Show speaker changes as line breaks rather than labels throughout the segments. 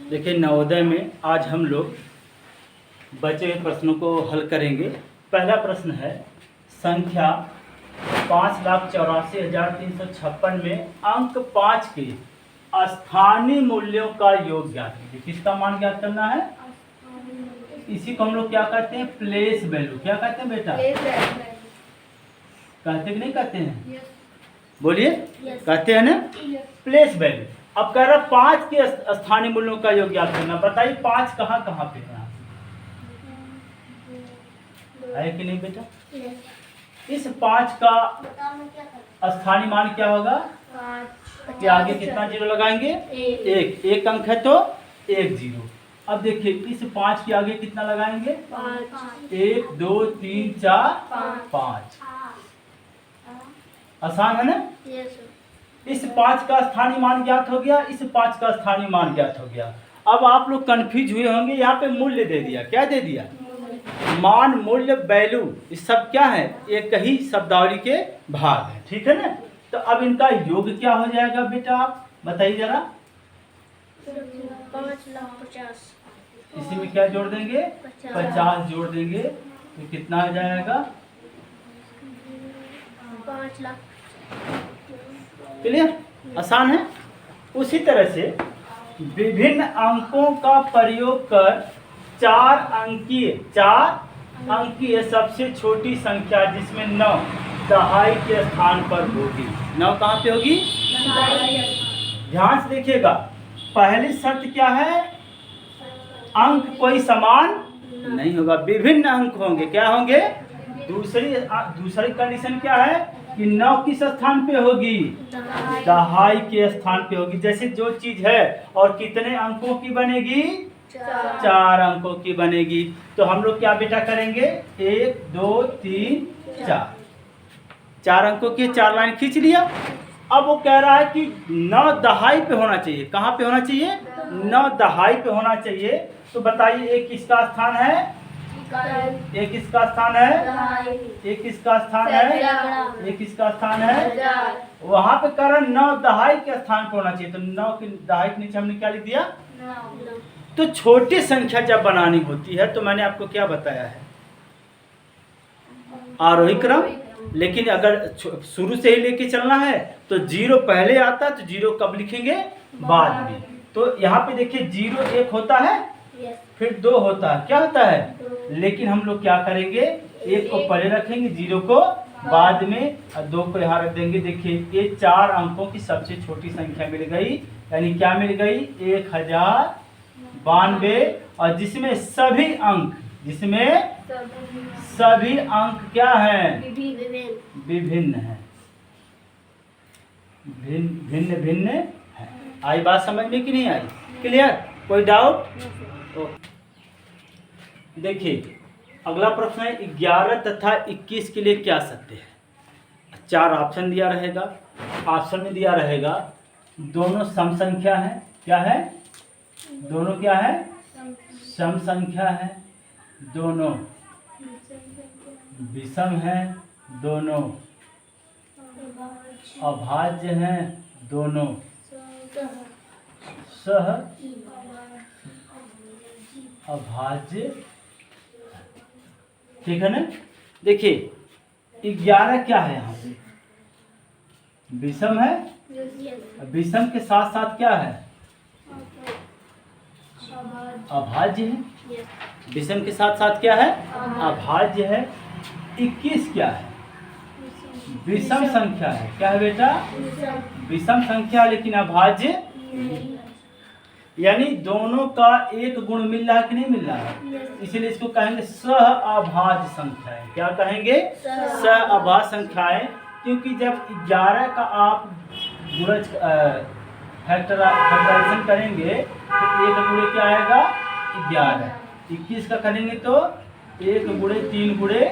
देखिए नवोदय में आज हम लोग बचे हुए प्रश्नों को हल करेंगे। पहला प्रश्न है संख्या 5,84,356 में अंक 5 के स्थानीय मूल्यों का योग ज्ञात कीजिए। किसका मान ज्ञात करना है? इसी को हम लोग क्या कहते हैं? Place value. क्या कहते हैं बेटा? कहते कि नहीं कहते हैं? बोलिए। कहते हैं ना, प्लेस वैल्यू। अब कह रहा 5 के स्थानीय मूल्यों का योग ज्ञात करना। बताइए 5 कहाँ कहाँ पे है कि नहीं बेटा? इस 5 का स्थानीय मान क्या होगा? कि आगे कितना जीरो लगाएंगे? एक अंक है तो 1 जीरो। अब देखिए इस 5 के आगे कितना लगाएंगे? 1 2 3 4 5। आसान है ना? इस 5 का स्थानीय मान ज्ञात हो गया, इस 5 का स्थानीय मान ज्ञात हो गया। अब आप लोग कंफ्यूज हुए होंगे, यहाँ पे मूल्य दे दिया। क्या दे दिया? मान, मूल्य, वैल्यू, ये सब क्या है? एक ही शब्दावली के भाग है। ठीक है ना? तो अब इनका योग क्या हो जाएगा बेटा? आप बताइए जरा।
5,50,000।
इसी में क्या जोड़ देंगे? 50 जोड़ देंगे तो कितना हो जाएगा?
5 लाख।
क्लियर? आसान है। उसी तरह से विभिन्न अंकों का प्रयोग कर 4 अंकीय सबसे छोटी संख्या जिसमें 9 दहाई के स्थान पर होगी। 9 कहाँ पे होगी? ध्यान से देखिएगा। पहली शर्त क्या है? अंक कोई समान नहीं होगा, विभिन्न अंक होंगे। क्या होंगे? दूसरी कंडीशन क्या है? कि 9 किस स्थान पे होगी? दहाई के स्थान पे होगी। जैसे जो चीज है और कितने अंकों की बनेगी? 4 अंकों की बनेगी। तो हम लोग क्या बेटा करेंगे? 1 2 3 4, 4 अंकों की 4 लाइन खींच लिया। अब वो कह रहा है कि 9 दहाई पे होना चाहिए। कहाँ पे होना चाहिए? 9 दहाई पे होना चाहिए। तो बताइए एक किसका स्थान है? एक किसका स्थान है? एक किसका स्थान है? एक किसका स्थान है? वहां पे कारण 9 दहाई के स्थान पे होना चाहिए। तो 9 की दहाई के नीचे हमने क्या लिख दिया? तो छोटी संख्या जब बनानी होती है तो मैंने आपको क्या बताया है? आरोही क्रम। लेकिन अगर शुरू से ही लेके चलना है तो 0 पहले आता है, तो 0 कब लिखेंगे? बाद में। तो यहाँ पे देखिए 0 1 होता है, फिर 2 होता है। क्या होता है? लेकिन हम लोग क्या करेंगे? 1 को पहले रखेंगे, 0 को बाद में, और 2 को यहाँ रख देंगे। देखिए ये 4 अंकों की सबसे छोटी संख्या मिल गई। यानी क्या मिल गई? 1092। और जिसमें सभी अंक क्या हैं? विभिन्न है। भिन्न है। आई बात समझ में कि नहीं आई? क्लियर? कोई डाउट? देखिए अगला प्रश्न है 11 तथा 21 के लिए क्या सत्य है? 4 ऑप्शन दिया रहेगा। ऑप्शन में दिया रहेगा दोनों सम संख्या है। क्या है? दोनों क्या है? सम संख्या है। दोनों विषम है। दोनों अभाज्य हैं। दोनों सह अभाज्य। ठीक है ना? देखिए 11 क्या है? यहाँ पे विषम है। विषम के साथ साथ क्या है? अभाज्य है। विषम के साथ साथ क्या है? अभाज्य है। 21 क्या है? विषम संख्या है। क्या है बेटा? विषम संख्या, लेकिन अभाज्य। यानी दोनों का एक गुण मिल रहा है कि नहीं मिल रहा है? इसीलिए इसको कहेंगे सह अभाज्य संख्याएं। क्या कहेंगे? सह अभाज्य संख्याएं। क्योंकि जब 11 का आप गुणज फैक्टराइजेशन करेंगे तो 1 गुणे क्या आएगा? 11। 21 का करेंगे तो 1 गुणे 3 गुणे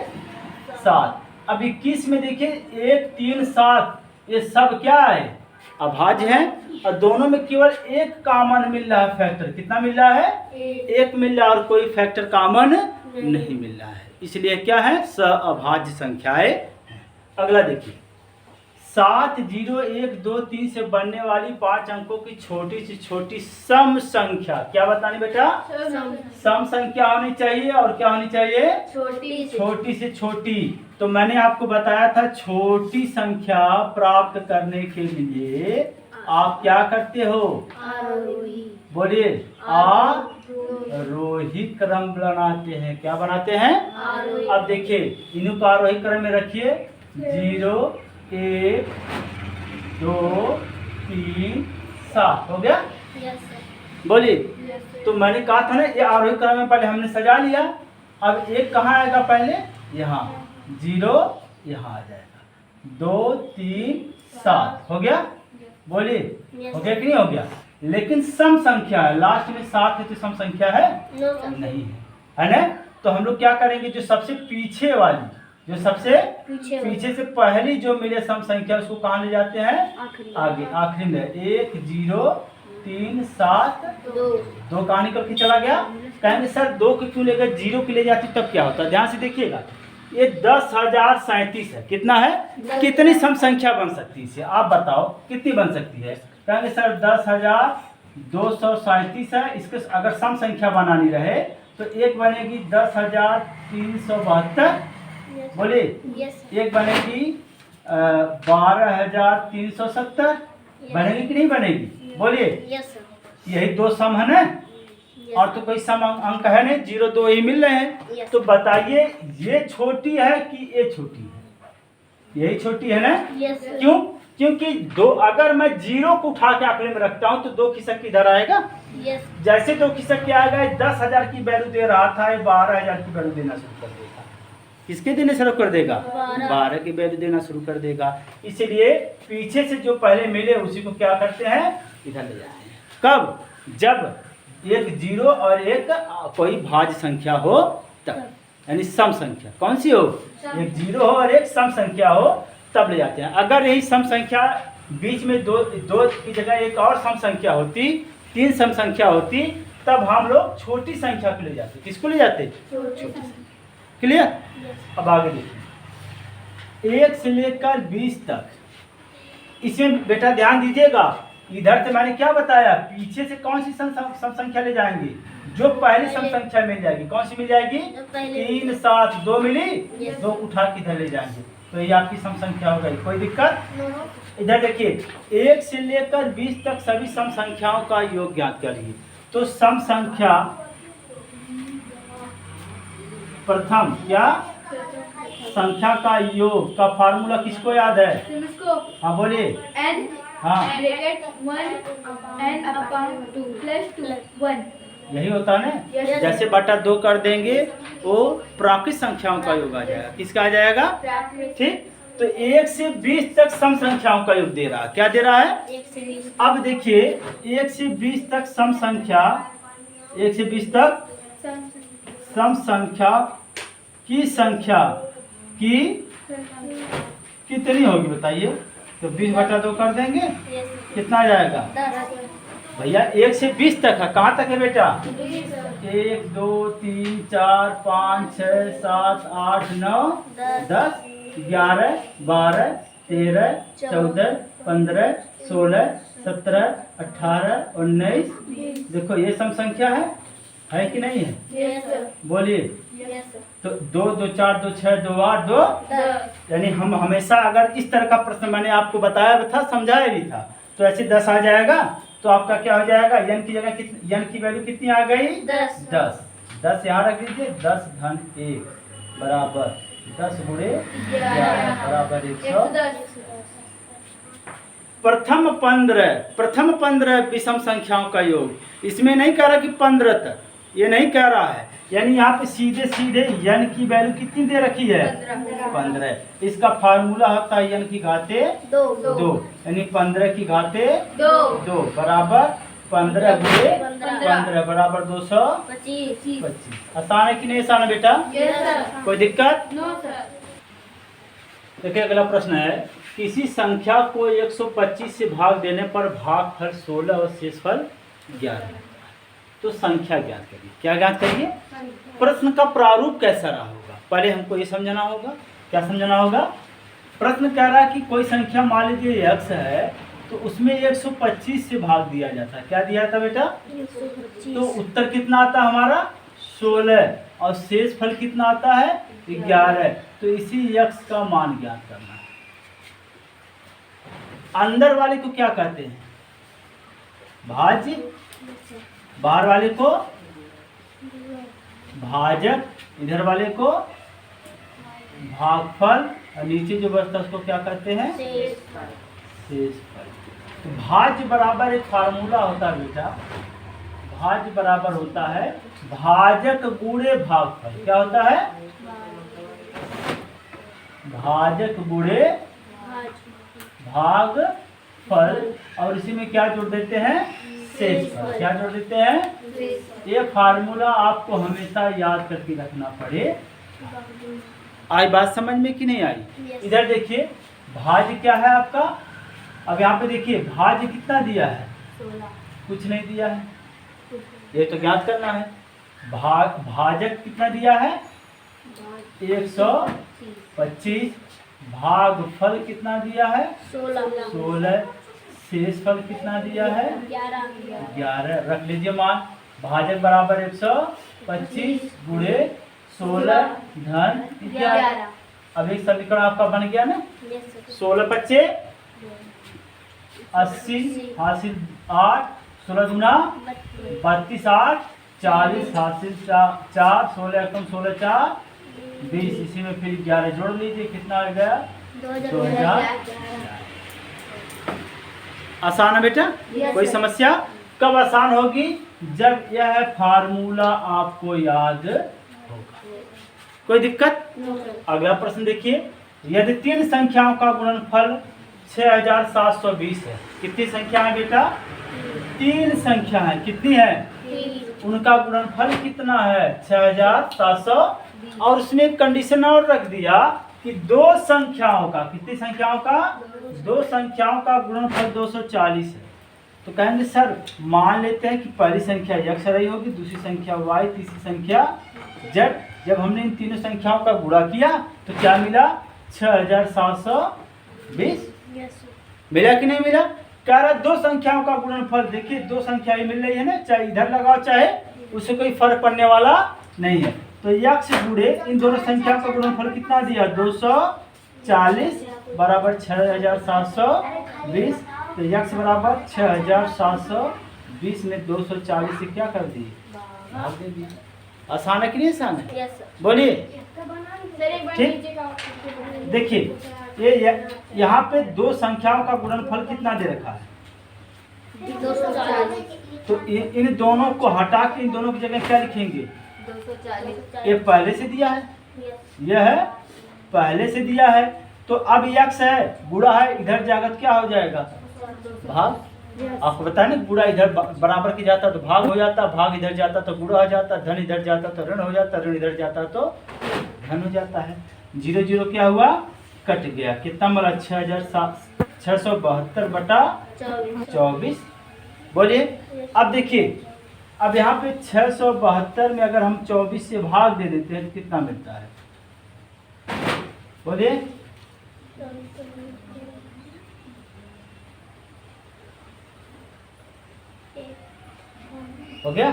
7। अब 21 में देखिए 1 3 7 ये सब क्या है? अभाज्य है। और दोनों में केवल एक कॉमन मिल रहा है। फैक्टर कितना मिल रहा है? 1 मिल रहा है, और कोई फैक्टर कॉमन नहीं मिल रहा है। इसलिए क्या है? सह अभाज्य संख्याएं हैं। अगला देखिए 7 0 1 2 3 से बनने वाली 5 अंकों की छोटी से छोटी सम संख्या क्या बतानी बेटा? सम संख्या होनी चाहिए और क्या होनी चाहिए? छोटी से छोटी। तो मैंने आपको बताया था छोटी संख्या प्राप्त करने के लिए आप क्या करते हो? बोलिए, आरोही क्रम बनाते हैं। क्या बनाते हैं? अब देखिए इन्हीं को आरोही क्रम में रखिए। 0 1 2 3 7 हो गया। बोलिए, तो मैंने कहा था ना ये आरोही क्रम में पहले हमने सजा लिया। अब एक कहाँ आएगा? पहले यहाँ 0 यहाँ आ जाएगा। 2 3 7 हो गया। बोलिए, हो गया कि नहीं हो गया? लेकिन सम संख्या है, लास्ट में 7 है तो सम संख्या है? नहीं है ना? तो हम लोग क्या करेंगे? जो सबसे पीछे वाली, जो सबसे पीछे से पहली जो मिले सम संख्या उसको कहाँ ले जाते हैं? आगे, आखिरी में। 1 0 3 7 2 कहाँ निकल के चला गया? कहेंगे सर 2 को क्यों ले गए, 0 की ले जाती तब क्या होता? ध्यान से देखिएगा, ये 10,037 है। कितना है? कितनी सम संख्या बन सकती है इससे? आप बताओ कितनी बन सकती है? कहेंगे सर 10,237 है। इसके अगर सम संख्या बनानी रहे तो एक बनेगी 10,372। बोलिए, एक बनेगी 12,370। बनेगी कि नहीं बनेगी? बोलिए, यही दो सम है ना, और तो कोई सम अंक है नहीं, 0 2 ही मिल रहे हैं। तो बताइए ये छोटी है कि ये छोटी है? यही छोटी है ना? क्यों? क्योंकि दो, अगर मैं 0 को उठा के आंकड़े में रखता हूं तो 2 खिसक किधर आएगा? जैसे 2 खिसक के आएगा, 10,000 की वैल्यू दे रहा था, ये 12,000 की वैल्यू देना शुरू कर देगा। किसके देने शुरू कर देगा? 12 की वैल्यू देना शुरू कर देगा। इसलिए पीछे से जो पहले मिले उसी को क्या करते हैं? इधर ले जाते हैं। कब? जब एक 0 और एक कोई भाज्य संख्या हो तब, यानी सम संख्या। कौन सी हो? एक 0 हो और एक सम संख्या हो तब ले जाते हैं। अगर यही सम संख्या बीच में दो की जगह एक और सम संख्या होती, 3 सम संख्या होती, तब हम लोग छोटी संख्या को ले जाते। किसको ले जाते? क्लियर? अब आगे देखिए, 1 से लेकर 20 तक। इसमें बेटा ध्यान दीजिएगा, इधर से मैंने क्या बताया? पीछे से कौन सी सम संख्या ले जाएंगे? जो पहली सम संख्या मिल जाएगी। कौन सी मिल जाएगी? 3 7 2 मिली, 2 उठा के इधर ले जाएंगे, तो ये आपकी सम संख्या हो गई। कोई दिक्कत? इधर देखिए, 1 से लेकर 20 तक सभी सम संख्याओं का योग ज्ञात करिए। तो सम संख्या प्रथम क्या? संख्या का योग का फार्मूला किसको याद है? हाँ बोलिए। हाँ, यही होता है ना। जैसे बटा 2 कर देंगे वो प्राकृत संख्याओं का योग आ जाएगा। किसका आ जाएगा? ठीक। तो 1 से 20 तक सम संख्याओं का योग दे रहा है। क्या दे रहा है?
1 से 20।
अब देखिए 1 से 20 तक सम संख्या, 1 से 20 तक सम संख्या की संख्या की कितनी होगी बताइए? तो 20 बटा 2 कर देंगे, कितना आ जाएगा?
10।
भैया 1 से 20 तक है, कहाँ तक है बेटा? 1 2 3 4 5 6 7 8 9 10 11 12 13 14 15 16 17 18 19। देखो ये सम संख्या है कि नहीं है? बोलिए। तो 2 2 4 2 6 2 8 2 यानी हम हमेशा अगर इस तरह का प्रश्न मैंने आपको बताया भी था, समझाया भी था, तो ऐसे 10 आ जाएगा। तो आपका क्या हो जाएगा? n की जगह कितनी, n की वैल्यू कितनी आ गई? 10 यहाँ रख दीजिए। 10 धन 1 बराबर 10 गुणे 11 बराबर 110। प्रथम 15 विषम संख्याओं का योग। इसमें नहीं कह रहा कि 15 तक, ये नहीं कह रहा है, यानी यहाँ पे सीधे n की वैल्यू कितनी दे रखी है? 15। इसका फार्मूला होता है n की घाते 2, यानी 15 की घाते 2 बराबर 15 गुणे 15 बराबर 225। आसान है कि नहीं आसान है बेटा? कोई दिक्कत? देखिए अगला प्रश्न है, किसी संख्या को 125 से भाग देने पर भागफल 16 और शेषफल 11। तो संख्या ज्ञात करिए। क्या ज्ञात करिए? प्रश्न का प्रारूप कैसा रहा होगा, पहले हमको ये समझना होगा। क्या समझना होगा? प्रश्न कह रहा है कि कोई संख्या मान लीजिए x है, तो उसमें 125 से भाग दिया जाता है। क्या दिया था बेटा?
125।
तो उत्तर कितना आता है हमारा? 16, और शेष फल कितना आता है? 11। तो इसी x का मान ज्ञात करना है। अंदर वाले को क्या कहते हैं? भाज्य। बाहर वाले को भाजक, इधर वाले को भागफल, और नीचे जो बचता है उसको क्या कहते हैं?
शेष फल।
शेष फल। तो भाज्य बराबर एक फार्मूला होता है बेटा, भाज्य बराबर होता है भाजक गुणे भागफल। क्या होता है? भाजक गुणे भागफल, और इसी में क्या जोड़ देते हैं? शेष फल। क्या जोड़ देते हैं? ये फार्मूला आपको हमेशा याद करके रखना पड़े। आई बात समझ में कि नहीं आई?
Yes.
इधर देखिए, भाज्य क्या है आपका? अब यहाँ पे देखिए, भाज्य कितना दिया है?
16।
कुछ नहीं दिया है, ये तो ज्ञात करना है। भाजक कितना दिया है? 125। भागफल कितना दिया है? 16। शेष फल कितना दिया है? 11। रख लीजिए मान। भाजक बराबर 125 गुणे 16 धन 11। अब एक समीकरण आपका बन गया ना? 16 पच्चे 80, हासिल 8, 16 गुना 32, 8, 40, हासिल 4, 16 एकम 16 4 20। इसी में फिर 11 जोड़ लीजिए, कितना आ गया? 2000। आसान है बेटा? कोई समस्या? कब आसान होगी? जब यह फार्मूला आपको याद होगा। कोई दिक्कत? अगला प्रश्न देखिए, यदि 3 संख्याओं का गुणनफल 6720 है। कितनी संख्या है बेटा? 3 संख्या है। कितनी है? उनका गुणनफल कितना है? 6720। और उसमें एक कंडीशन और रख दिया कि 2 संख्याओं का, कितनी संख्याओं का? 2 संख्याओं का गुणनफल 240 है। तो कहेंगे सर मान लेते हैं कि पहली संख्या x रही होगी, दूसरी संख्या y, तीसरी संख्या z। जब हमने इन तीनों संख्याओं का गुणा किया तो क्या मिला? 6720। मिला कि नहीं मिला? कह रहा 2 संख्याओं का गुणनफल। देखिए 2 संख्याएं मिल रही है ना, चाहे इधर लगाओ चाहे, उससे कोई फर्क पड़ने वाला नहीं है। तो x गुणे इन दोनों संख्याओं का गुणनफल कितना दिया? 240 बराबर 6720। तो x बराबर 6720 में 240 से क्या कर दिए? भाग दे दिए। आसान है कि नहीं आसान है? बोलिए। ठीक, देखिए ये यहाँ पे 2 संख्याओं का गुणनफल कितना दे रखा है?
240।
तो इन दोनों को हटा के इन दोनों की जगह क्या लिखेंगे?
240।
ये पहले से दिया है, यह है पहले से दिया है। तो अब x है, गुणा है, इधर जाएगा तो क्या हो जाएगा? भाग। आपको बताया ना, गुणा इधर बराबर की जाता तो भाग हो जाता, भाग इधर जाता तो गुणा हो जाता, धन इधर जाता तो ऋण हो जाता, ऋण इधर जाता तो धन हो जाता है। 0 0 क्या हुआ? कट गया। कितना मिला? 672 बटा 24। बोलिए। अब देखिए, अब यहाँ पे 672 में अगर हम 24 से भाग दे देते हैं तो कितना मिलता है? बोलिए। हो गया?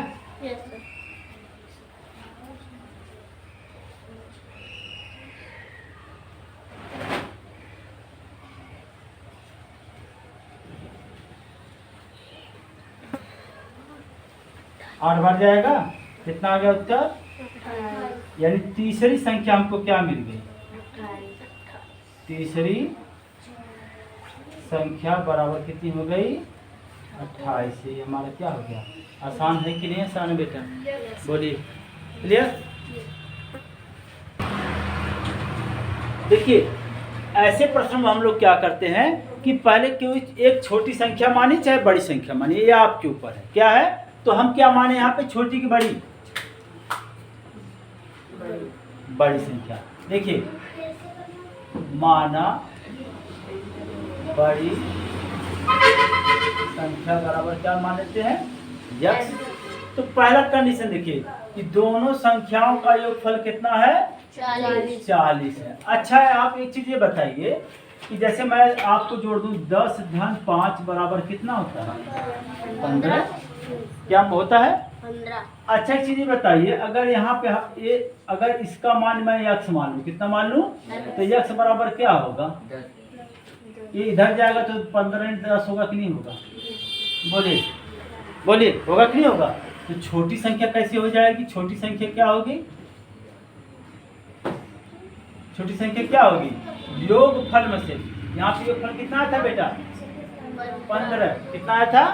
आठ बढ़ जाएगा। कितना आ गया उत्तर? यानी तीसरी संख्या हमको क्या मिल गई? तीसरी संख्या बराबर कितनी हो गई? 28। से हमारा क्या हो गया? आसान है कि नहीं आसान है बेटा? बोलिए। क्लियर? देखिए ऐसे प्रश्न में हम लोग क्या करते हैं कि पहले क्यों एक छोटी संख्या मानी चाहे बड़ी संख्या मानी, ये आपके ऊपर है। क्या है? तो हम क्या माने यहाँ पे? छोटी की बड़ी? बड़ी संख्या। देखिए माना बड़ी संख्या बराबर क्या मान लेते हैं? x। तो पहला कंडीशन देखिए कि दोनों संख्याओं का योगफल कितना है?
40
40 है। अच्छा है, आप एक चीज ये बताइए कि जैसे मैं आपको जोड़ दूं 10 धन 5 बराबर कितना होता है? 15। क्या होता है?
15
अच्छा एक चीज ये बताइए, अगर यहाँ पे ये अगर इसका मान मैं x मान लूँ, कितना मान लूँ? तो x बराबर क्या होगा? ये इधर जाएगा तो 15 × 10 होगा कि नहीं होगा? बोलिए बोलिए, होगा कि नहीं होगा? तो छोटी संख्या कैसे हो जाएगी? छोटी संख्या क्या होगी? छोटी संख्या क्या होगी? योगफल में से। यहाँ पे योगफल कितना आया था बेटा? 15। कितना आया था?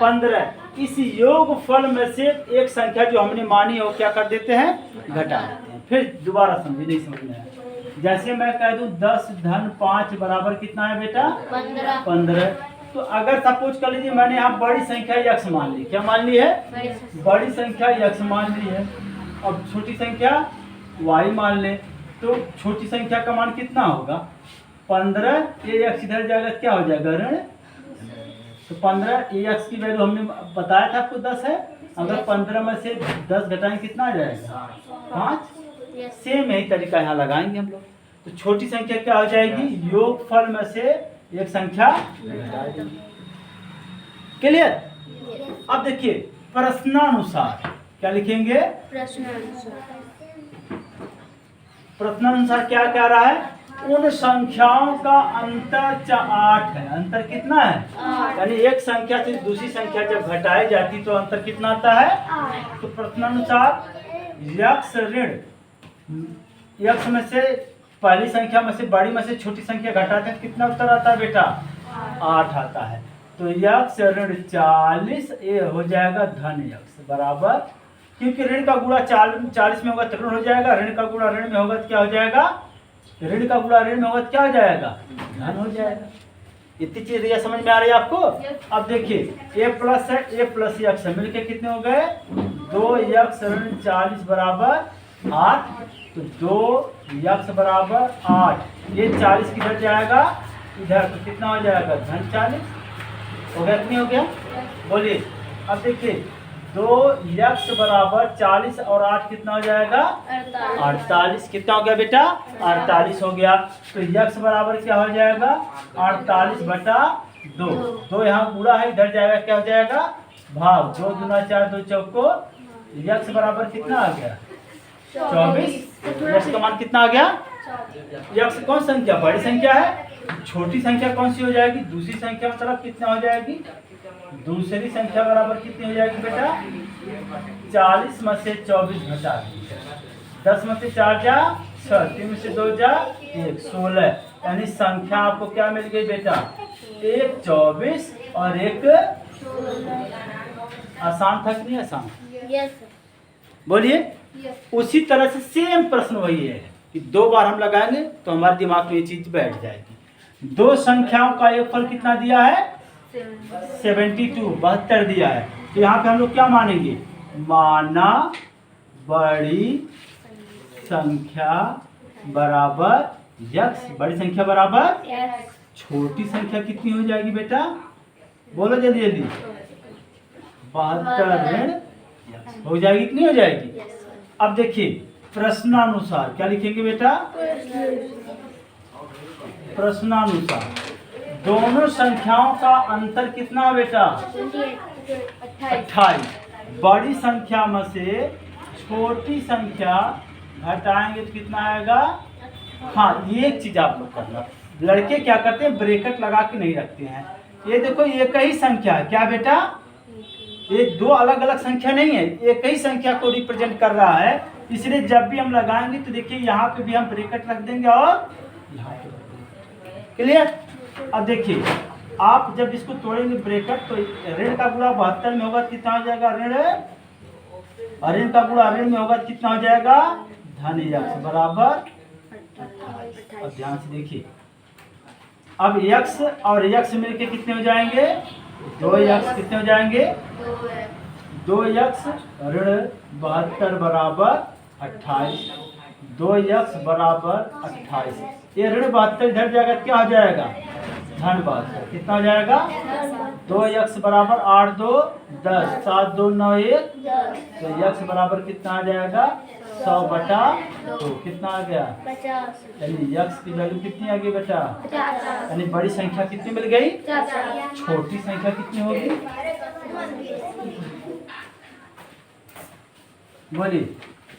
15। इस योगफल में से एक संख्या जो हमने मानी है वो क्या कर देते हैं? घटा देते हैं। फिर दोबारा समझिए, नहीं समझ में आया। जैसे मैं कह दूं 10 धन 5 बराबर कितना है बेटा? 15। तो अगर सपोज कर लीजिए मैंने यहाँ बड़ी संख्या x मान ली। क्या मान ली है? बड़ी संख्या x मान ली है। अब छोटी संख्या y मान ले, तो छोटी संख्या का मान कितना होगा? 15। ये x इधर जाएगा, क्या हो जाएगा? ऋण। तो 15 x की वैल्यू हमने बताया था आपको 10 है। अगर 15 में से 10 घटाएं कितना आ जाएगा? 5। सेम यही तरीका यहाँ लगाएंगे हम लोग। तो छोटी संख्या क्या हो जाएगी? योगफल में से एक संख्या घटा देंगे। क्लियर? अब देखिए प्रश्नानुसार क्या लिखेंगे? प्रश्नानुसार क्या कह रहा है? उन संख्याओं का अंतर 8 है। अंतर कितना है? यानी एक संख्या से दूसरी संख्या जब घटाई जाती तो अंतर कितना आता है? तो प्रश्नानुसार यक्ष ऋण यक्ष में से पहली संख्या में से बड़ी में से छोटी संख्या घटाते हैं, कितना उत्तर आता है बेटा? 8 आता है। तो यक्ष ऋण 40 ये हो जाएगा धन यक्ष बराबर, क्योंकि ऋण का गुणा 40 में होगा तो ऋण हो जाएगा, ऋण का गुणा ऋण में होगा तो क्या हो जाएगा? ऋण का गुणा ऋण में होगा तो क्या हो जाएगा? धन हो जाएगा। इतनी चीज ये समझ में आ रही है आपको? अब देखिए a प्लस है, a प्लस यक्ष मिलके कितने हो गए? 2 यक्ष ऋण 40 बराबर 8। तो 2 यक्ष बराबर 8। ये 40 किधर जाएगा? इधर। तो कितना हो जाएगा? धन 40 हो गया। कितनी हो गया? बोलिए। अब देखिए 2 यक्ष बराबर 40 और 8 कितना हो जाएगा? 48। कितना हो गया बेटा? 48 हो गया। तो यक्ष बराबर क्या हो जाएगा? 48 बटा 2। 2 यहाँ पूरा है, इधर जाएगा, क्या हो जाएगा? भाग। 2 दूना 4, 2 चौको। यक्ष बराबर कितना आ गया? 24। यक्ष का मान कितना आ गया? यक्ष कौन संख्या? बड़ी संख्या है। छोटी संख्या कौन सी हो जाएगी? दूसरी संख्या मतलब कितना हो जाएगी? दूसरी संख्या बराबर कितनी हो जाएगी बेटा? 40 में से 24 घटा दीजिए। 10 में से 4 जा 6, 3 में से 2 जा 1, 16। यानी संख्या आपको क्या मिल गई बेटा? एक 24 और एक। आसान था कि नहीं आसान? बोलिए। उसी तरह से सेम प्रश्न वही है कि 2 बार हम लगाएंगे तो हमारे दिमाग में ये चीज बैठ जाएगी। 2 संख्याओं का योगफल कितना दिया है? 72 दिया है। तो यहाँ पे हम लोग क्या मानेंगे? माना बड़ी संख्या बराबर यक्ष। बड़ी संख्या बराबर छोटी संख्या कितनी हो जाएगी बेटा? बोलो जल्दी जल्दी। 72 ऋण यक्ष हो जाएगी कि नहीं हो जाएगी? अब देखिए प्रश्नानुसार क्या लिखेंगे बेटा? प्रश्नानुसार दोनों संख्याओं का अंतर कितना है बेटा? 28। बड़ी संख्या में से छोटी संख्या घटाएंगे तो कितना आएगा? हाँ, ये एक चीज आप लोग करना। लड़के क्या करते हैं? ब्रैकेट लगा के नहीं रखते हैं। ये देखो एक ही संख्या है। क्या बेटा? ये 2 अलग अलग संख्या नहीं है, एक ही संख्या को रिप्रेजेंट कर रहा है। इसलिए जब भी हम लगाएंगे तो देखिए यहाँ पे भी हम ब्रैकेट रख देंगे और यहाँ पे। क्लियर? अब देखिए आप जब इसको तोड़ेंगे ब्रैकेट तो ऋण का गुणा 72 में होगा कितना हो जाएगा? ऋण। और ऋण का गुणा ऋण में होगा कितना हो जाएगा? धन यक्ष बराबर 28। अब ध्यान से देखिए, अब यक्ष और यक्ष मिलके कितने हो जाएंगे? 2 यक्ष। कितने हो जाएंगे? 2 यक्ष ऋण 72 बराबर 28। 2 यक्ष बराबर 28। ये ऋण 72 इधर जाएगा, क्या हो जाएगा? धन 72। कितना हो जाएगा? 2 यक्ष बराबर 8 2 10, 7 2 9 1। तो यक्ष बराबर कितना आ जाएगा? 100 बटा 2 कितना आ गया?
50।
यानी यक्स की वैल्यू कितनी आ गई बेटा?
50।
यानी बड़ी संख्या कितनी मिल गई?
50।
छोटी संख्या कितनी होगी? बोलिए,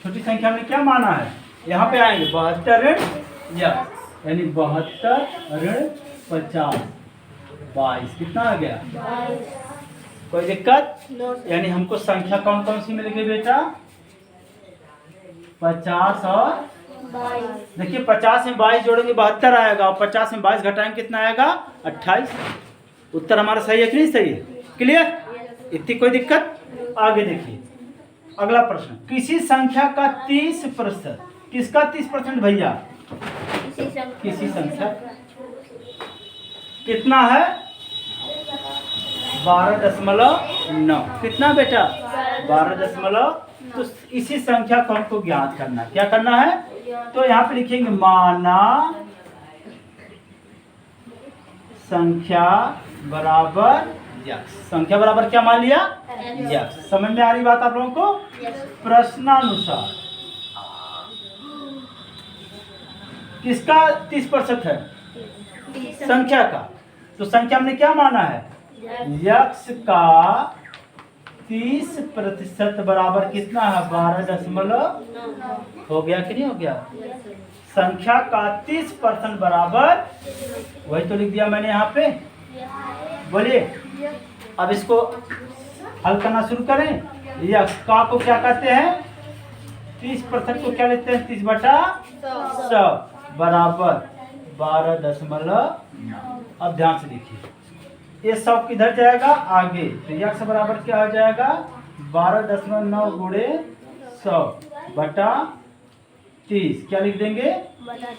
छोटी संख्या में क्या माना है? यहाँ पे आएंगे 72 ऋण यक्स, यानी 72 ऋण 50 22 कितना आ गया?
22।
कोई दिक्कत?
नो।
यानी हमको संख्या कौन कौन सी मिल गई बेटा? 50 और
22।
देखिए 50 में 22 जोड़ेंगे 72 आएगा, और 50 में 22 घटाएंगे कितना आएगा? 28। उत्तर हमारा सही है कि नहीं सही है? क्लियर? इतनी कोई दिक्कत? आगे देखिए अगला प्रश्न, किसी संख्या का 30%, किसका 30% भैया? किसी संख्या कितना है? 12.9 कितना बेटा? 12. तो इसी संख्या को हमको ज्ञात करना है। क्या करना है? तो यहाँ पे लिखेंगे माना संख्या बराबर यक्स। संख्या बराबर क्या मान लिया? यक्स। समझ में आ रही बात आप लोगों को? प्रश्नानुसार किसका 30% है? संख्या का। तो संख्या हमने क्या माना है? यक्स का 30% बराबर कितना है? 12. हो गया कि नहीं हो गया? संख्या का 30% बराबर, वही तो लिख दिया मैंने यहाँ पे। बोलिए, अब इसको हल करना शुरू करें। यक्स का को क्या कहते हैं? 30% को क्या लेते हैं? 30/100 बराबर 12.9। अब ध्यान से देखिए, ये 100 किधर जाएगा? आगे। तो यक्स बराबर क्या हो जाएगा? 12.9 गुणे 100 बटा 30। क्या लिख देंगे?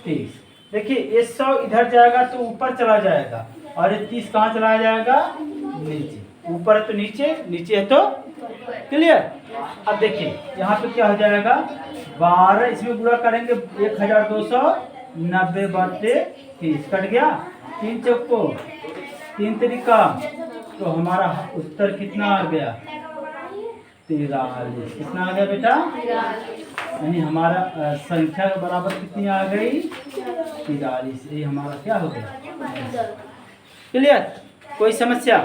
30। देखिए ये 100 इधर जाएगा तो ऊपर चला जाएगा, और ये 30 कहाँ चला जाएगा? नीचे। ऊपर है तो नीचे, नीचे है तो क्लियर। अब देखिए यहाँ पे क्या हो जाएगा? 12 इसमें गुणा करेंगे 1290 बटे 30 कट गया। 3 चौको 3 तरीका, तो हमारा उत्तर कितना आ गया? 43। कितना आ गया बेटा? यानी हमारा संख्या बराबर कितनी आ गई? 43। ये हमारा क्या हो गया? क्लियर? कोई समस्या?